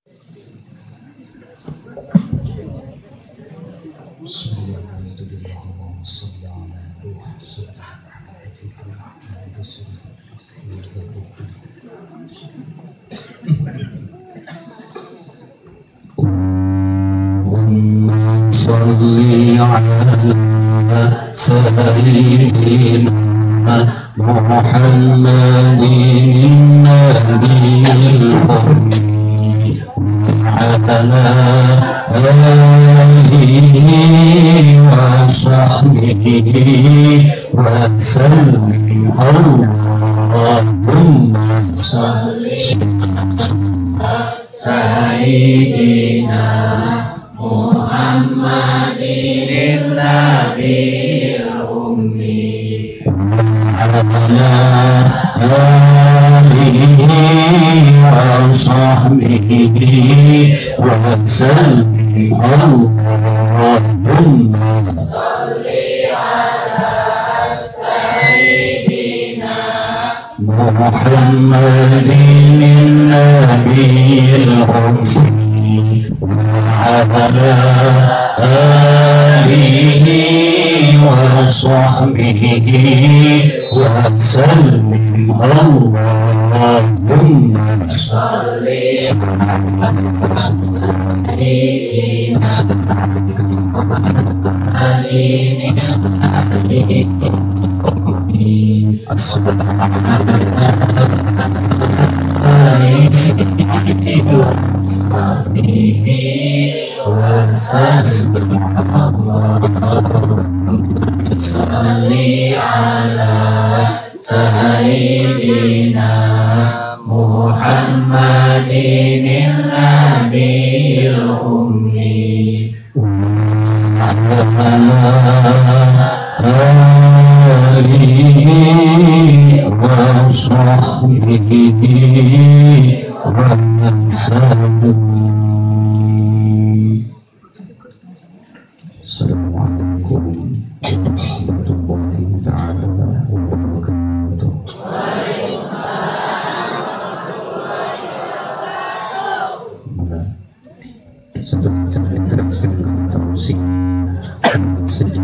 صل على سيدنا محمد النبي الأمي وعلى آله وصحبه وسلم اللهم صل على سيدنا محمد النبي الأمي وعلى آله وصحبه وسلم اللهم صل على سيدنا محمد النبي الأمي وعلى آله وصحبه وسلم اللهم صل على سيدنا محمد النبي الأمي وعلى آله وصحبه ومن سلم. Assalamualaikum warahmatullahi ta'ala wabarakatuh. Setelah interaksi dengan tausik sejak